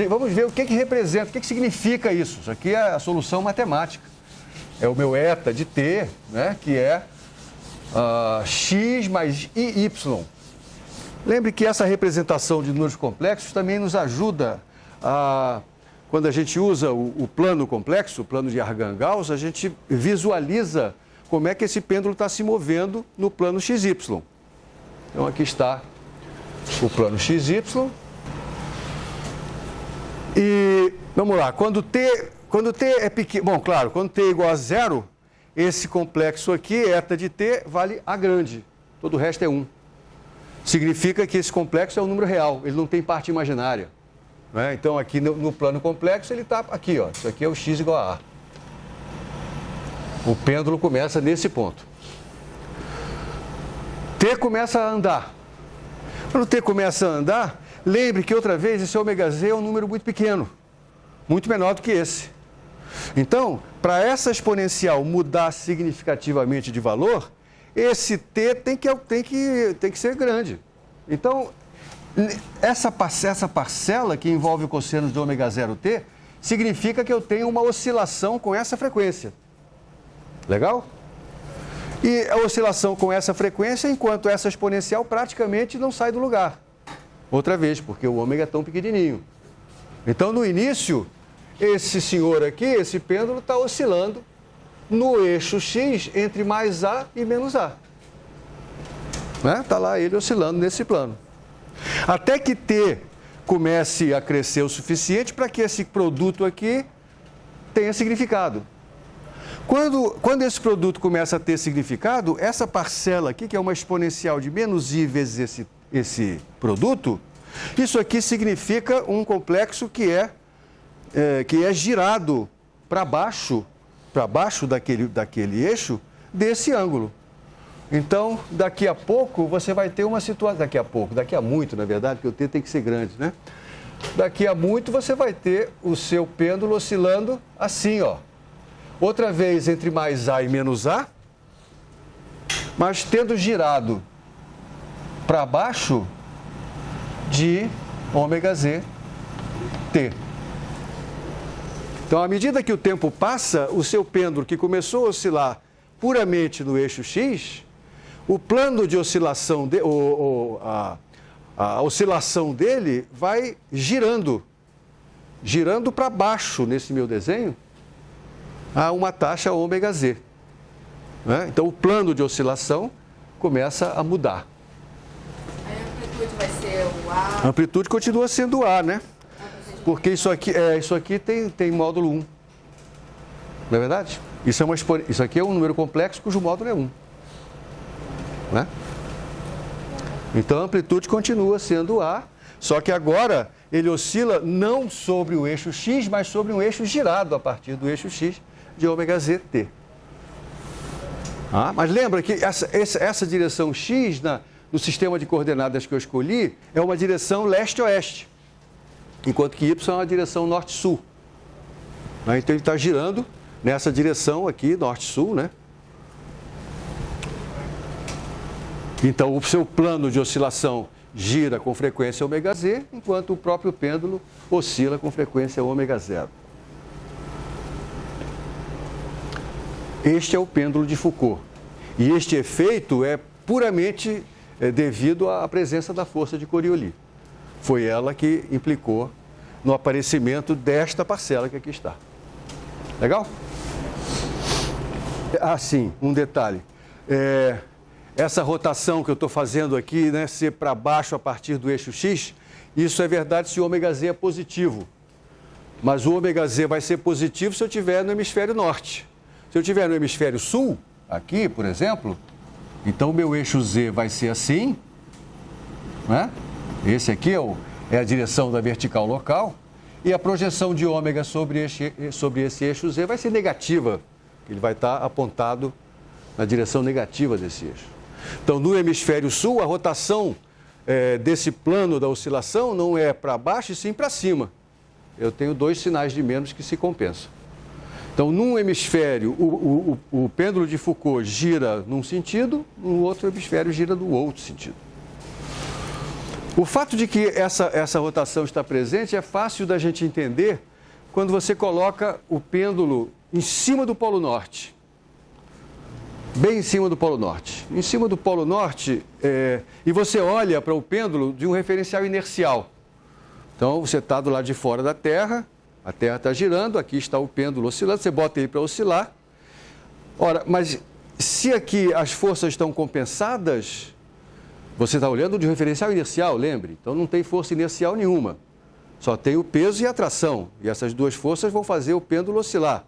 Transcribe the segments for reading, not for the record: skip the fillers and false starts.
vamos ver o que representa, o que significa isso. Isso aqui é a solução matemática. É o meu eta de t, né, que é x mais iy. Lembre que essa representação de números complexos também nos ajuda a, quando a gente usa o plano complexo, o plano de Argand-Gauss, a gente visualiza como é que esse pêndulo está se movendo no plano XY. Então, aqui está o plano XY. E, vamos lá, quando t é pequeno, bom, claro, quando t é igual a zero, esse complexo aqui, eta de t, vale A grande. Todo o resto é 1. Significa que esse complexo é um número real, ele não tem parte imaginária. Né? Então, aqui no plano complexo, ele está aqui, ó, isso aqui é o x igual a A. O pêndulo começa nesse ponto. T começa a andar. Quando T começa a andar, lembre que outra vez esse ômega z é um número muito pequeno, muito menor do que esse. Então, para essa exponencial mudar significativamente de valor, esse t tem que ser grande. Então, essa parcela que envolve o cosseno de ômega 0t, significa que eu tenho uma oscilação com essa frequência. Legal? E a oscilação com essa frequência, enquanto essa exponencial praticamente não sai do lugar. Outra vez, porque o ômega é tão pequenininho. Então, no início, esse senhor aqui, esse pêndulo, está oscilando no eixo x entre mais A e menos A. Está lá ele oscilando nesse plano. Até que t comece a crescer o suficiente para que esse produto aqui tenha significado. Quando esse produto começa a ter significado, essa parcela aqui, que é uma exponencial de menos i vezes esse produto, isso aqui significa um complexo que é girado para baixo daquele eixo desse ângulo. Então, daqui a pouco, você vai ter uma situação... Daqui a muito, na verdade, porque o t tem que ser grande, né? Daqui a muito, você vai ter o seu pêndulo oscilando assim, ó. Outra vez entre mais A e menos A, mas tendo girado para baixo de ômega z t. Então, à medida que o tempo passa, o seu pêndulo, que começou a oscilar puramente no eixo x, o plano de oscilação, a oscilação dele vai girando para baixo nesse meu desenho, a uma taxa ômega z. Né? Então, o plano de oscilação começa a mudar. Aí a amplitude vai ser o A? A amplitude continua sendo A, né? Porque isso aqui tem módulo 1. Não é verdade? Isso aqui é um número complexo cujo módulo é 1. Né? Então, a amplitude continua sendo A, só que agora ele oscila não sobre o eixo x, mas sobre um eixo girado a partir do eixo x de ômega zt. Mas lembra que essa direção x no sistema de coordenadas que eu escolhi é uma direção leste-oeste, enquanto que y é uma direção norte-sul. Então ele está girando nessa direção aqui, norte-sul, né? Então o seu plano de oscilação gira com frequência ômega z, enquanto o próprio pêndulo oscila com frequência ômega zero. Este é o pêndulo de Foucault. E este efeito é puramente devido à presença da força de Coriolis. Foi ela que implicou no aparecimento desta parcela que aqui está. Legal? Sim, um detalhe. Essa rotação que eu estou fazendo aqui, né, ser para baixo a partir do eixo x, isso é verdade se o ômega z é positivo. Mas o ômega z vai ser positivo se eu estiver no hemisfério norte. Se eu estiver no hemisfério sul, aqui, por exemplo, então o meu eixo z vai ser assim, né? Esse aqui é a direção da vertical local, e a projeção de ômega sobre esse eixo z vai ser negativa. Ele vai estar apontado na direção negativa desse eixo. Então, no hemisfério sul, a rotação desse plano da oscilação não é para baixo, e sim para cima. Eu tenho dois sinais de menos que se compensam. Então, num hemisfério, o pêndulo de Foucault gira num sentido, no outro hemisfério gira no outro sentido. O fato de que essa rotação está presente é fácil da gente entender quando você coloca o pêndulo em cima do Polo Norte. Bem em cima do Polo Norte. Em cima do Polo Norte, e você olha para o pêndulo de um referencial inercial. Então, você está do lado de fora da Terra, a Terra está girando, aqui está o pêndulo oscilando, você bota ele para oscilar. Ora, mas se aqui as forças estão compensadas, você está olhando de um referencial inercial, lembre? Então, não tem força inercial nenhuma. Só tem o peso e a tração. E essas duas forças vão fazer o pêndulo oscilar.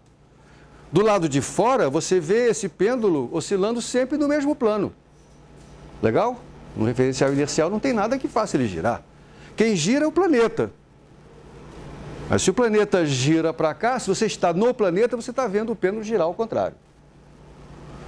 Do lado de fora, você vê esse pêndulo oscilando sempre no mesmo plano. Legal? No referencial inercial não tem nada que faça ele girar. Quem gira é o planeta. Mas se o planeta gira para cá, se você está no planeta, você está vendo o pêndulo girar ao contrário.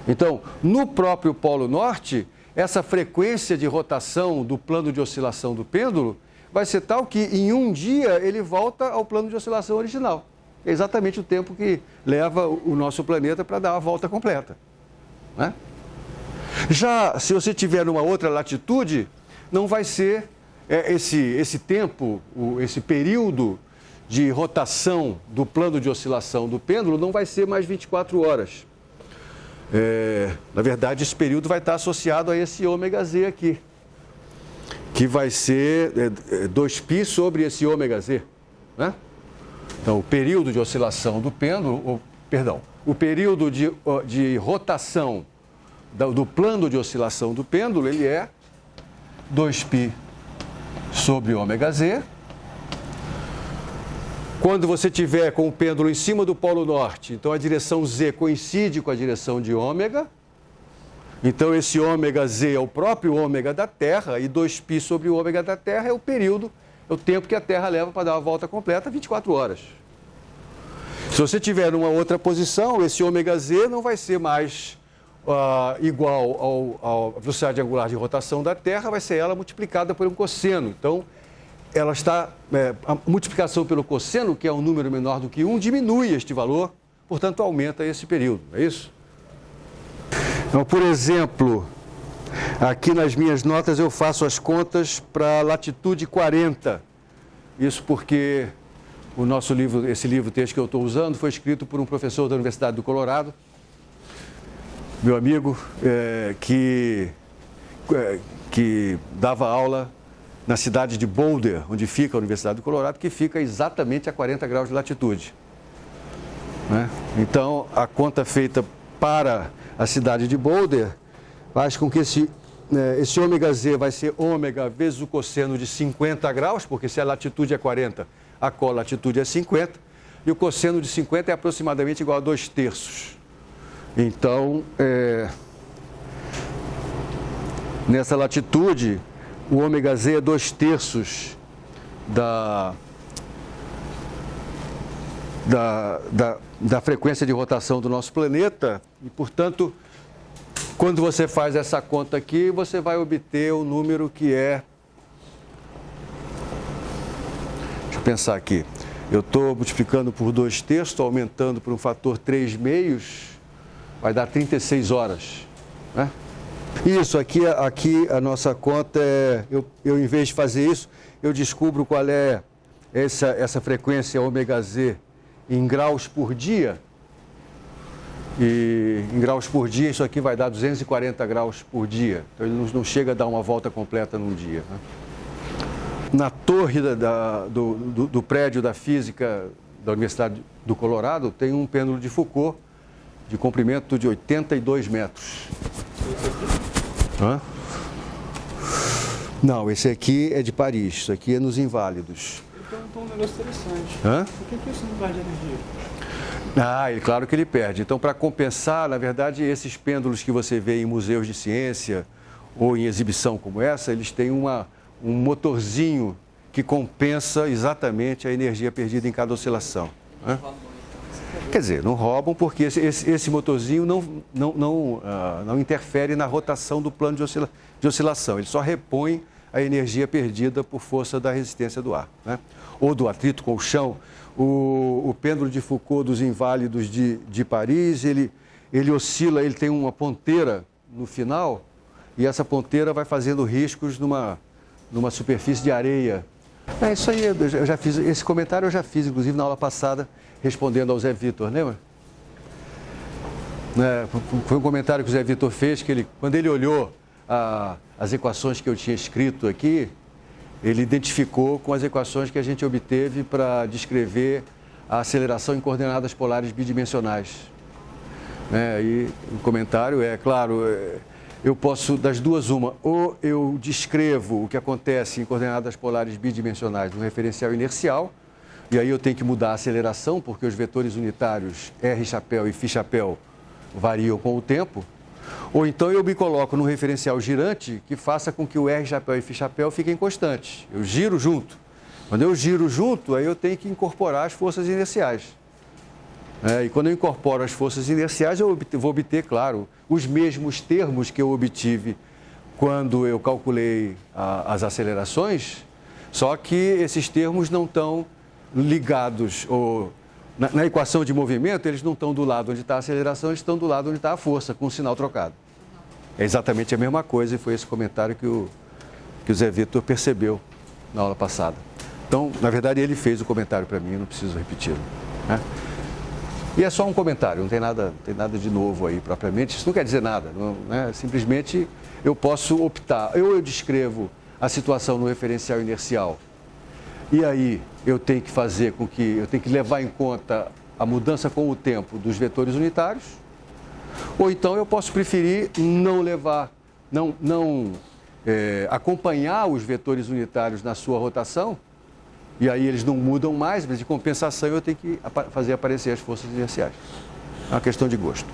Então, no próprio Polo Norte, essa frequência de rotação do plano de oscilação do pêndulo vai ser tal que em um dia ele volta ao plano de oscilação original. É exatamente o tempo que leva o nosso planeta para dar a volta completa. Né? Já se você tiver numa outra latitude, não vai ser esse tempo, esse período de rotação do plano de oscilação do pêndulo não vai ser mais 24 horas. Na verdade, esse período vai estar associado a esse ômega Z aqui, que vai ser 2π sobre esse ômega Z. Né? Então, o período de oscilação do pêndulo, o período de rotação do plano de oscilação do pêndulo, ele é 2π sobre ômega Z. Quando você tiver com o pêndulo em cima do Polo Norte, então a direção Z coincide com a direção de ômega. Então, esse ômega Z é o próprio ômega da Terra e 2π sobre o ômega da Terra é o período, é o tempo que a Terra leva para dar a volta completa, 24 horas. Se você tiver numa outra posição, esse ômega Z não vai ser mais igual à velocidade angular de rotação da Terra, vai ser ela multiplicada por um cosseno. Então, ela está, a multiplicação pelo cosseno, que é um número menor do que 1, diminui este valor, portanto, aumenta esse período, não é isso? Então, por exemplo, aqui nas minhas notas eu faço as contas para latitude 40. Isso porque o nosso livro, esse livro-texto que eu estou usando, foi escrito por um professor da Universidade do Colorado, meu amigo, que dava aula na cidade de Boulder, onde fica a Universidade do Colorado, que fica exatamente a 40 graus de latitude. Né? Então, a conta feita para a cidade de Boulder faz com que esse ômega Z vai ser ômega vezes o cosseno de 50 graus, porque se a latitude é 40, a colatitude é 50, e o cosseno de 50 é aproximadamente igual a 2/3. Então, nessa latitude, o ômega Z é 2/3 da frequência de rotação do nosso planeta e, portanto, quando você faz essa conta aqui, você vai obter o número que é... Deixa eu pensar aqui. Eu estou multiplicando por 2/3, aumentando por um fator 3/2, vai dar 36 horas. Né? Isso, aqui a nossa conta é... Eu, em vez de fazer isso, eu descubro qual é essa frequência ômega Z em graus por dia. E em graus por dia, isso aqui vai dar 240 graus por dia. Então, ele não chega a dar uma volta completa num dia. Né? Na torre do prédio da física da Universidade do Colorado, tem um pêndulo de Foucault de comprimento de 82 metros. Hã? Não, esse aqui é de Paris, isso aqui é nos Inválidos. Então, um negócio interessante. Hã? Por que isso não perde energia? Claro que ele perde. Então, para compensar, na verdade, esses pêndulos que você vê em museus de ciência ou em exibição como essa, eles têm um motorzinho que compensa exatamente a energia perdida em cada oscilação. Né? Quer dizer, não roubam porque esse motorzinho não interfere na rotação do plano de oscilação. Ele só repõe a energia perdida por força da resistência do ar, né? Ou do atrito com o chão. O pêndulo de Foucault dos Inválidos de Paris, ele oscila, ele tem uma ponteira no final e essa ponteira vai fazendo riscos numa numa superfície de areia. É isso aí, eu já fiz, esse comentário eu já fiz, inclusive na aula passada, respondendo ao Zé Vitor, lembra? Foi um comentário que o Zé Vitor fez, que ele, quando ele olhou as equações que eu tinha escrito aqui, ele identificou com as equações que a gente obteve para descrever a aceleração em coordenadas polares bidimensionais. E o comentário é, claro, eu posso, das duas, uma, ou eu descrevo o que acontece em coordenadas polares bidimensionais no referencial inercial, e aí eu tenho que mudar a aceleração, porque os vetores unitários R-chapéu e φ-chapéu variam com o tempo, ou então eu me coloco num referencial girante que faça com que o R-chapéu e φ-chapéu fiquem constantes. Eu giro junto. Quando eu giro junto, aí eu tenho que incorporar as forças inerciais. E quando eu incorporo as forças inerciais, eu vou obter, claro, os mesmos termos que eu obtive quando eu calculei as acelerações, só que esses termos não estão ligados, ou na equação de movimento, eles não estão do lado onde está a aceleração, eles estão do lado onde está a força, com o sinal trocado. É exatamente a mesma coisa e foi esse comentário que o Zé Vitor percebeu na aula passada. Então, na verdade, ele fez o comentário para mim, eu não preciso repeti-lo. E é só um comentário, não tem nada de novo aí propriamente, isso não quer dizer nada, simplesmente eu posso optar, eu descrevo a situação no referencial inercial e aí eu tenho que fazer com que, eu tenho que levar em conta a mudança com o tempo dos vetores unitários, ou então eu posso preferir não levar, acompanhar os vetores unitários na sua rotação, e aí eles não mudam mais, mas de compensação eu tenho que fazer aparecer as forças inerciais. É uma questão de gosto.